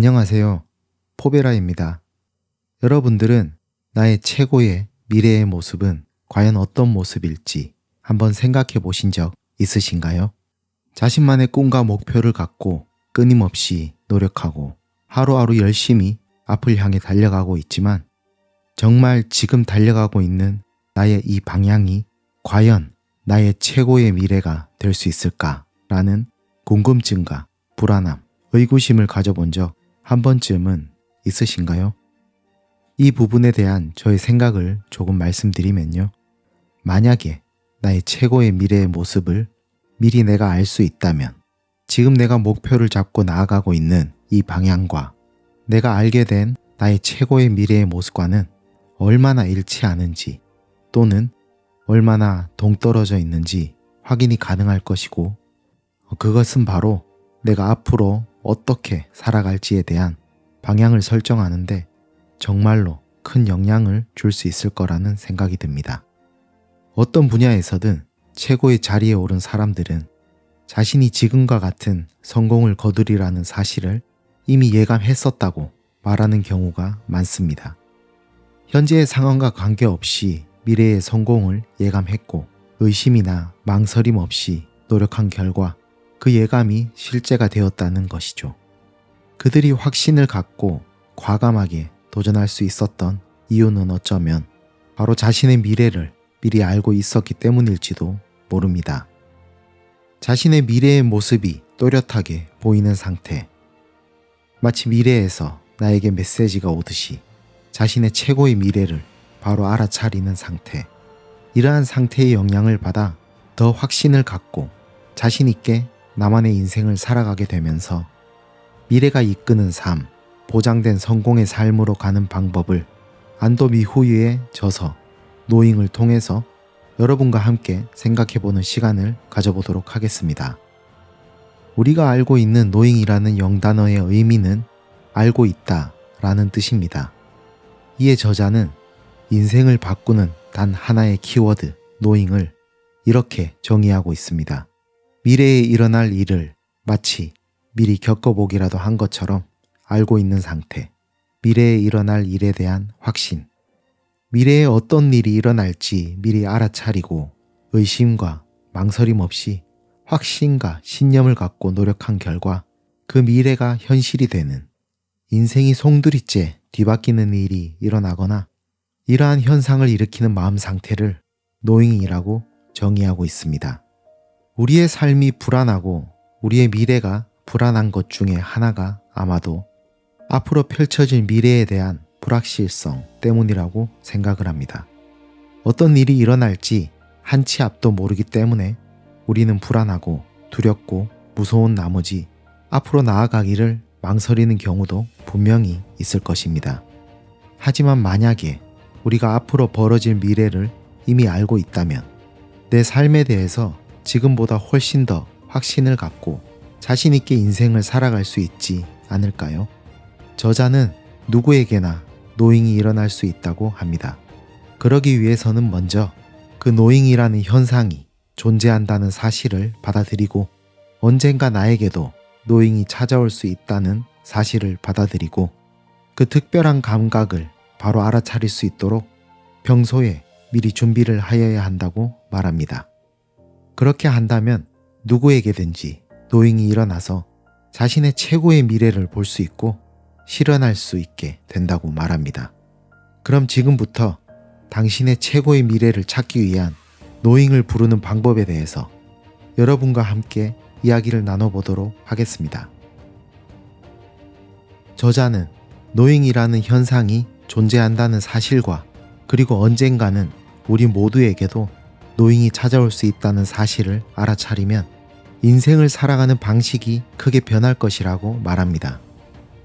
안녕하세요. 포베라입니다. 여러분들은 나의 최고의 미래의 모습은 과연 어떤 모습일지 한번 생각해 보신 적 있으신가요? 자신만의 꿈과 목표를 갖고 끊임없이 노력하고 하루하루 열심히 앞을 향해 달려가고 있지만 정말 지금 달려가고 있는 나의 이 방향이 과연 나의 최고의 미래가 될 수 있을까라는 궁금증과 불안함, 의구심을 가져본 적 한 번쯤은 있으신가요? 이 부분에 대한 저의 생각을 조금 말씀드리면요. 만약에 나의 최고의 미래의 모습을 미리 내가 알 수 있다면 지금 내가 목표를 잡고 나아가고 있는 이 방향과 내가 알게 된 나의 최고의 미래의 모습과는 얼마나 일치하는지 또는 얼마나 동떨어져 있는지 확인이 가능할 것이고 그것은 바로 내가 앞으로 어떻게 살아갈지에 대한 방향을 설정하는데 정말로 큰 영향을 줄 수 있을 거라는 생각이 듭니다. 어떤 분야에서든 최고의 자리에 오른 사람들은 자신이 지금과 같은 성공을 거두리라는 사실을 이미 예감했었다고 말하는 경우가 많습니다. 현재의 상황과 관계없이 미래의 성공을 예감했고 의심이나 망설임 없이 노력한 결과 그 예감이 실제가 되었다는 것이죠. 그들이 확신을 갖고 과감하게 도전할 수 있었던 이유는 어쩌면 바로 자신의 미래를 미리 알고 있었기 때문일지도 모릅니다. 자신의 미래의 모습이 또렷하게 보이는 상태, 마치 미래에서 나에게 메시지가 오듯이 자신의 최고의 미래를 바로 알아차리는 상태, 이러한 상태의 영향을 받아 더 확신을 갖고 자신 있게 나만의 인생을 살아가게 되면서 미래가 이끄는 삶, 보장된 성공의 삶으로 가는 방법을 안도미후유에 져서 노잉을 통해서 여러분과 함께 생각해보는 시간을 가져보도록 하겠습니다. 우리가 알고 있는 노잉이라는 영단어의 의미는 알고 있다 라는 뜻입니다. 이에 저자는 인생을 바꾸는 단 하나의 키워드 노잉을 이렇게 정의하고 있습니다. 미래에 일어날 일을 마치 미리 겪어보기라도 한 것처럼 알고 있는 상태, 미래에 일어날 일에 대한 확신, 미래에 어떤 일이 일어날지 미리 알아차리고 의심과 망설임 없이 확신과 신념을 갖고 노력한 결과 그 미래가 현실이 되는, 인생이 송두리째 뒤바뀌는 일이 일어나거나 이러한 현상을 일으키는 마음 상태를 노잉이라고 정의하고 있습니다. 우리의 삶이 불안하고 우리의 미래가 불안한 것 중에 하나가 아마도 앞으로 펼쳐질 미래에 대한 불확실성 때문이라고 생각을 합니다. 어떤 일이 일어날지 한치 앞도 모르기 때문에 우리는 불안하고 두렵고 무서운 나머지 앞으로 나아가기를 망설이는 경우도 분명히 있을 것입니다. 하지만 만약에 우리가 앞으로 벌어질 미래를 이미 알고 있다면 내 삶에 대해서 지금보다 훨씬 더 확신을 갖고 자신 있게 인생을 살아갈 수 있지 않을까요? 저자는 누구에게나 노잉이 일어날 수 있다고 합니다. 그러기 위해서는 먼저 그 노잉이라는 현상이 존재한다는 사실을 받아들이고 언젠가 나에게도 노잉이 찾아올 수 있다는 사실을 받아들이고 그 특별한 감각을 바로 알아차릴 수 있도록 평소에 미리 준비를 하여야 한다고 말합니다. 그렇게 한다면 누구에게든지 노잉이 일어나서 자신의 최고의 미래를 볼 수 있고 실현할 수 있게 된다고 말합니다. 그럼 지금부터 당신의 최고의 미래를 찾기 위한 노잉을 부르는 방법에 대해서 여러분과 함께 이야기를 나눠보도록 하겠습니다. 저자는 노잉이라는 현상이 존재한다는 사실과 그리고 언젠가는 우리 모두에게도 노잉이 찾아올 수 있다는 사실을 알아차리면 인생을 살아가는 방식이 크게 변할 것이라고 말합니다.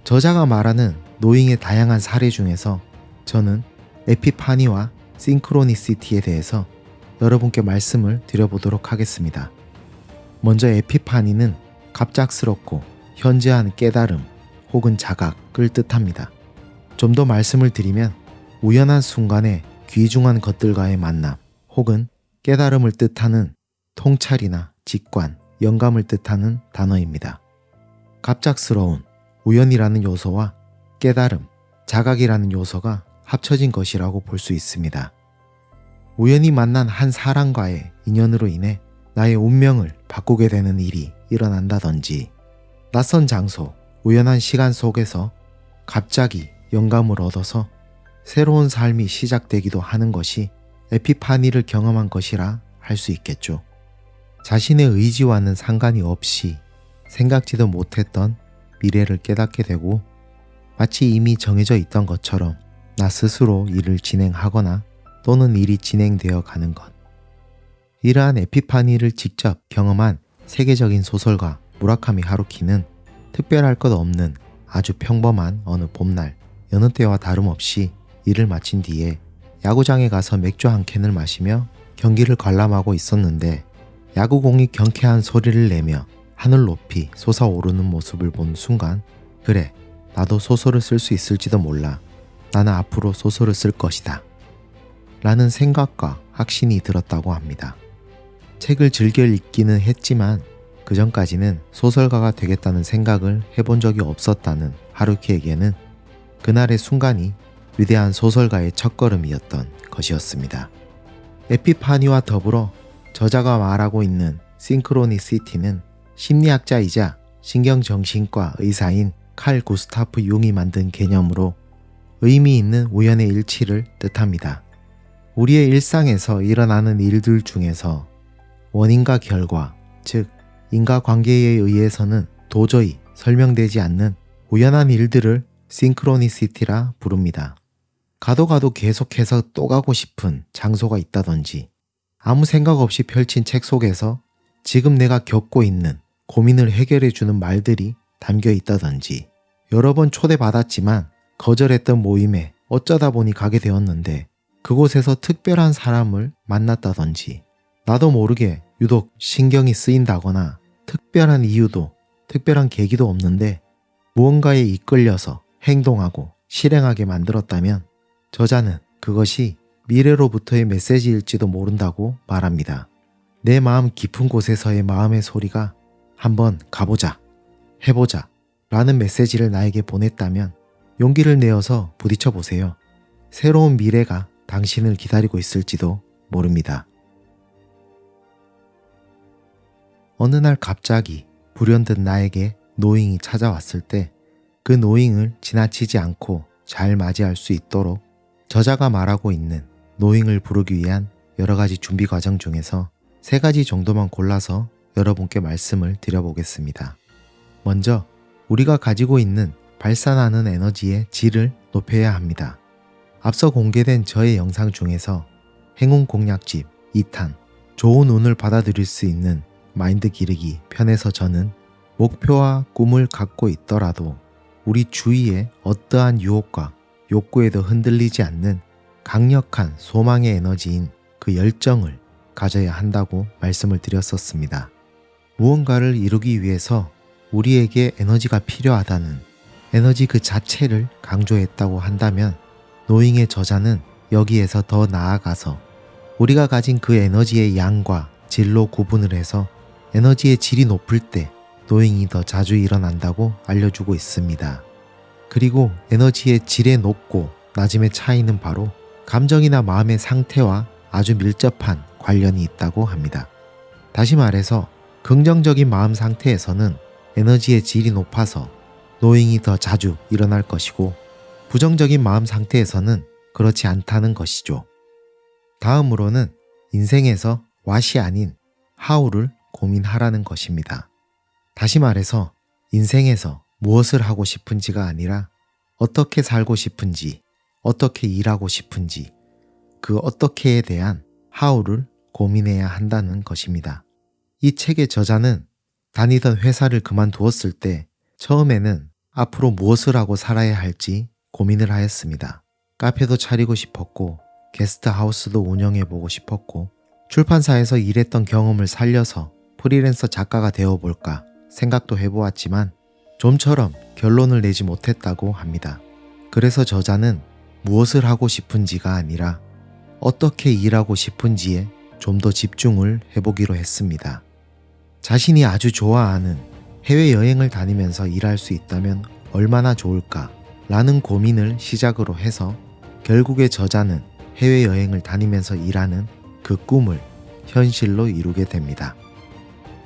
저자가 말하는 노잉의 다양한 사례 중에서 저는 에피파니와 싱크로니시티에 대해서 여러분께 말씀을 드려보도록 하겠습니다. 먼저 에피파니는 갑작스럽고 현재한 깨달음 혹은 자각을 뜻합니다. 좀 더 말씀을 드리면 우연한 순간에 귀중한 것들과의 만남 혹은 깨달음을 뜻하는 통찰이나 직관, 영감을 뜻하는 단어입니다. 갑작스러운, 우연이라는 요소와 깨달음, 자각이라는 요소가 합쳐진 것이라고 볼 수 있습니다. 우연히 만난 한 사람과의 인연으로 인해 나의 운명을 바꾸게 되는 일이 일어난다든지, 낯선 장소, 우연한 시간 속에서 갑자기 영감을 얻어서 새로운 삶이 시작되기도 하는 것이 에피파니를 경험한 것이라 할 수 있겠죠. 자신의 의지와는 상관이 없이 생각지도 못했던 미래를 깨닫게 되고, 마치 이미 정해져 있던 것처럼 나 스스로 일을 진행하거나 또는 일이 진행되어 가는 것. 이러한 에피파니를 직접 경험한 세계적인 소설가 무라카미 하루키는 특별할 것 없는 아주 평범한 어느 봄날, 여느 때와 다름없이 일을 마친 뒤에 야구장에 가서 맥주 한 캔을 마시며 경기를 관람하고 있었는데, 야구공이 경쾌한 소리를 내며 하늘 높이 솟아오르는 모습을 본 순간, 그래, 나도 소설을 쓸 수 있을지도 몰라. 나는 앞으로 소설을 쓸 것이다. 라는 생각과 확신이 들었다고 합니다. 책을 즐겨 읽기는 했지만 그 전까지는 소설가가 되겠다는 생각을 해본 적이 없었다는 하루키에게는 그날의 순간이 위대한 소설가의 첫걸음이었던 것이었습니다. 에피파니와 더불어 저자가 말하고 있는 싱크로니시티는 심리학자이자 신경정신과 의사인 칼 구스타프 융이 만든 개념으로 의미 있는 우연의 일치를 뜻합니다. 우리의 일상에서 일어나는 일들 중에서 원인과 결과, 즉 인과관계에 의해서는 도저히 설명되지 않는 우연한 일들을 싱크로니시티라 부릅니다. 가도 가도 계속해서 또 가고 싶은 장소가 있다든지, 아무 생각 없이 펼친 책 속에서 지금 내가 겪고 있는 고민을 해결해주는 말들이 담겨 있다든지, 여러 번 초대받았지만 거절했던 모임에 어쩌다 보니 가게 되었는데 그곳에서 특별한 사람을 만났다든지, 나도 모르게 유독 신경이 쓰인다거나 특별한 이유도 특별한 계기도 없는데 무언가에 이끌려서 행동하고 실행하게 만들었다면 저자는 그것이 미래로부터의 메시지일지도 모른다고 말합니다. 내 마음 깊은 곳에서의 마음의 소리가 한번 가보자, 해보자 라는 메시지를 나에게 보냈다면 용기를 내어서 부딪혀 보세요. 새로운 미래가 당신을 기다리고 있을지도 모릅니다. 어느 날 갑자기 불현듯 나에게 노잉이 찾아왔을 때 그 노잉을 지나치지 않고 잘 맞이할 수 있도록 저자가 말하고 있는 노잉을 부르기 위한 여러 가지 준비 과정 중에서 3가지 정도만 골라서 여러분께 말씀을 드려보겠습니다. 먼저 우리가 가지고 있는 발산하는 에너지의 질을 높여야 합니다. 앞서 공개된 저의 영상 중에서 행운 공략집 2탄, 좋은 운을 받아들일 수 있는 마인드 기르기 편에서 저는 목표와 꿈을 갖고 있더라도 우리 주위의 어떠한 유혹과 욕구에도 흔들리지 않는 강력한 소망의 에너지인 그 열정을 가져야 한다고 말씀을 드렸었습니다. 무언가를 이루기 위해서 우리에게 에너지가 필요하다는 에너지 그 자체를 강조했다고 한다면, 노잉의 저자는 여기에서 더 나아가서 우리가 가진 그 에너지의 양과 질로 구분을 해서 에너지의 질이 높을 때 노잉이 더 자주 일어난다고 알려주고 있습니다. 그리고 에너지의 질의 높고 낮음의 차이는 바로 감정이나 마음의 상태와 아주 밀접한 관련이 있다고 합니다. 다시 말해서 긍정적인 마음 상태에서는 에너지의 질이 높아서 노잉이 더 자주 일어날 것이고, 부정적인 마음 상태에서는 그렇지 않다는 것이죠. 다음으로는 인생에서 what이 아닌 how를 고민하라는 것입니다. 다시 말해서 인생에서 무엇을 하고 싶은지가 아니라 어떻게 살고 싶은지, 어떻게 일하고 싶은지, 그 어떻게에 대한 how를 고민해야 한다는 것입니다. 이 책의 저자는 다니던 회사를 그만두었을 때 처음에는 앞으로 무엇을 하고 살아야 할지 고민을 하였습니다. 카페도 차리고 싶었고, 게스트하우스도 운영해보고 싶었고, 출판사에서 일했던 경험을 살려서 프리랜서 작가가 되어볼까 생각도 해보았지만 좀처럼 결론을 내지 못했다고 합니다. 그래서 저자는 무엇을 하고 싶은지가 아니라 어떻게 일하고 싶은지에 좀 더 집중을 해보기로 했습니다. 자신이 아주 좋아하는 해외여행을 다니면서 일할 수 있다면 얼마나 좋을까 라는 고민을 시작으로 해서 결국에 저자는 해외여행을 다니면서 일하는 그 꿈을 현실로 이루게 됩니다.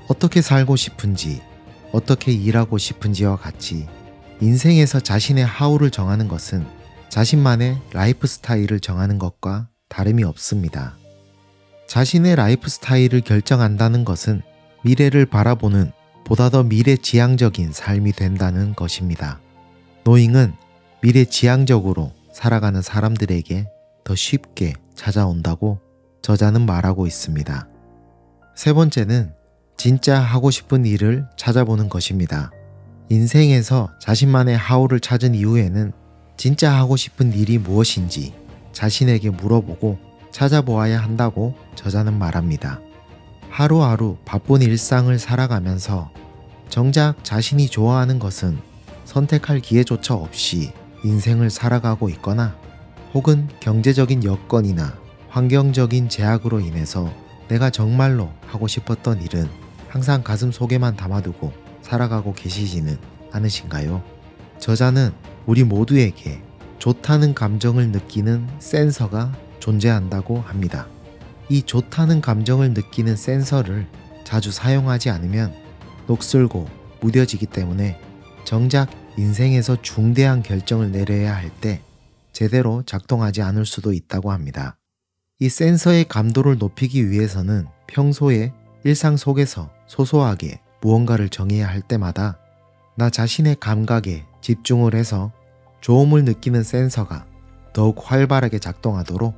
어떻게 살고 싶은지, 어떻게 일하고 싶은지와 같이 인생에서 자신의 하우를 정하는 것은 자신만의 라이프 스타일을 정하는 것과 다름이 없습니다. 자신의 라이프 스타일을 결정한다는 것은 미래를 바라보는 보다 더 미래지향적인 삶이 된다는 것입니다. 노잉은 미래지향적으로 살아가는 사람들에게 더 쉽게 찾아온다고 저자는 말하고 있습니다. 세 번째는 진짜 하고 싶은 일을 찾아보는 것입니다. 인생에서 자신만의 하우를 찾은 이후에는 진짜 하고 싶은 일이 무엇인지 자신에게 물어보고 찾아보아야 한다고 저자는 말합니다. 하루하루 바쁜 일상을 살아가면서 정작 자신이 좋아하는 것은 선택할 기회조차 없이 인생을 살아가고 있거나 혹은 경제적인 여건이나 환경적인 제약으로 인해서 내가 정말로 하고 싶었던 일은 항상 가슴 속에만 담아두고 살아가고 계시지는 않으신가요? 저자는 우리 모두에게 좋다는 감정을 느끼는 센서가 존재한다고 합니다. 이 좋다는 감정을 느끼는 센서를 자주 사용하지 않으면 녹슬고 무뎌지기 때문에 정작 인생에서 중대한 결정을 내려야 할 때 제대로 작동하지 않을 수도 있다고 합니다. 이 센서의 감도를 높이기 위해서는 평소에 일상 속에서 소소하게 무언가를 정해야 할 때마다 나 자신의 감각에 집중을 해서 좋음을 느끼는 센서가 더욱 활발하게 작동하도록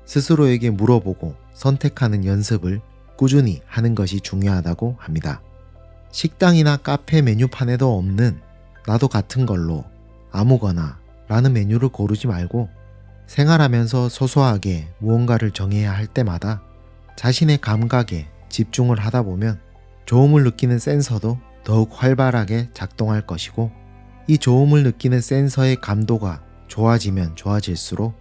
스스로에게 물어보고 선택하는 연습을 꾸준히 하는 것이 중요하다고 합니다. 식당이나 카페 메뉴판에도 없는 나도 같은 걸로 아무거나 라는 메뉴를 고르지 말고 생활하면서 소소하게 무언가를 정해야 할 때마다 자신의 감각에 집중을 하다 보면 좋음을 느끼는 센서도 더욱 활발하게 작동할 것이고 이 좋음을 느끼는 센서의 감도가 좋아지면 좋아질수록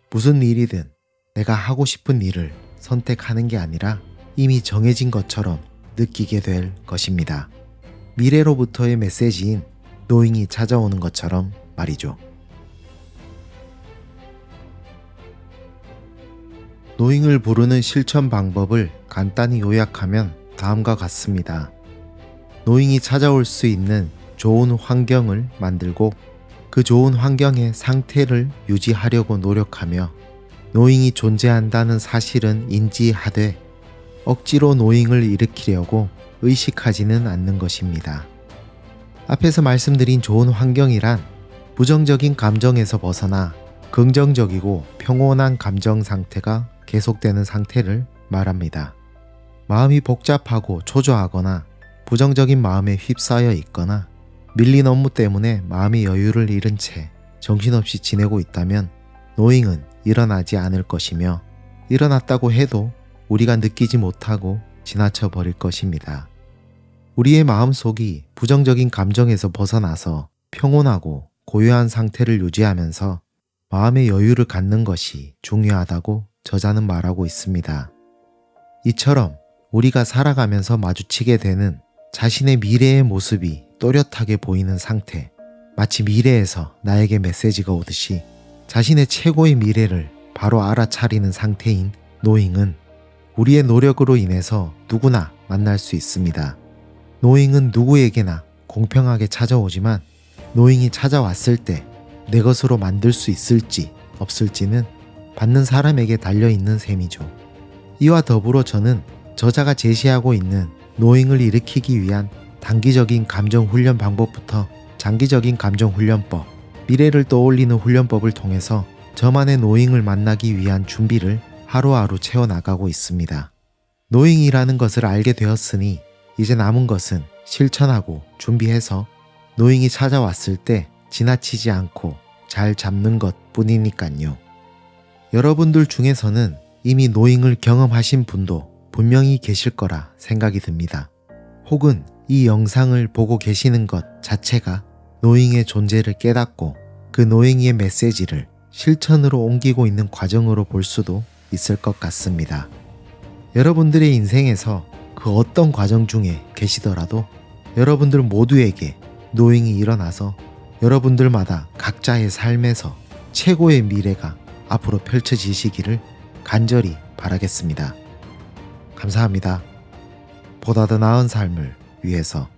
무슨 일이든 내가 하고 싶은 일을 선택하는 게 아니라 이미 정해진 것처럼 느끼게 될 것입니다. 미래로부터의 메시지인 노잉이 찾아오는 것처럼 말이죠. 노잉을 부르는 실천 방법을 간단히 요약하면 다음과 같습니다. 노잉이 찾아올 수 있는 좋은 환경을 만들고 그 좋은 환경의 상태를 유지하려고 노력하며 노잉이 존재한다는 사실은 인지하되 억지로 노잉을 일으키려고 의식하지는 않는 것입니다. 앞에서 말씀드린 좋은 환경이란 부정적인 감정에서 벗어나 긍정적이고 평온한 감정 상태가 계속되는 상태를 말합니다. 마음이 복잡하고 초조하거나 부정적인 마음에 휩싸여 있거나 밀린 업무 때문에 마음의 여유를 잃은 채 정신없이 지내고 있다면 노잉은 일어나지 않을 것이며 일어났다고 해도 우리가 느끼지 못하고 지나쳐 버릴 것입니다. 우리의 마음속이 부정적인 감정에서 벗어나서 평온하고 고요한 상태를 유지하면서 마음의 여유를 갖는 것이 중요하다고 저자는 말하고 있습니다. 이처럼 우리가 살아가면서 마주치게 되는 자신의 미래의 모습이 또렷하게 보이는 상태, 마치 미래에서 나에게 메시지가 오듯이 자신의 최고의 미래를 바로 알아차리는 상태인 노잉은 우리의 노력으로 인해서 누구나 만날 수 있습니다. 노잉은 누구에게나 공평하게 찾아오지만 노잉이 찾아왔을 때 내 것으로 만들 수 있을지 없을지는 받는 사람에게 달려있는 셈이죠. 이와 더불어 저는 저자가 제시하고 있는 노잉을 일으키기 위한 단기적인 감정 훈련 방법부터 장기적인 감정 훈련법, 미래를 떠올리는 훈련법을 통해서 저만의 노잉을 만나기 위한 준비를 하루하루 채워나가고 있습니다. 노잉이라는 것을 알게 되었으니 이제 남은 것은 실천하고 준비해서 노잉이 찾아왔을 때 지나치지 않고 잘 잡는 것 뿐이니까요. 여러분들 중에서는 이미 노잉을 경험하신 분도 분명히 계실 거라 생각이 듭니다. 혹은 이 영상을 보고 계시는 것 자체가 노잉의 존재를 깨닫고 그 노잉의 메시지를 실천으로 옮기고 있는 과정으로 볼 수도 있을 것 같습니다. 여러분들의 인생에서 그 어떤 과정 중에 계시더라도 여러분들 모두에게 노잉이 일어나서 여러분들마다 각자의 삶에서 최고의 미래가 앞으로 펼쳐지시기를 간절히 바라겠습니다. 감사합니다. 보다 더 나은 삶을 위해서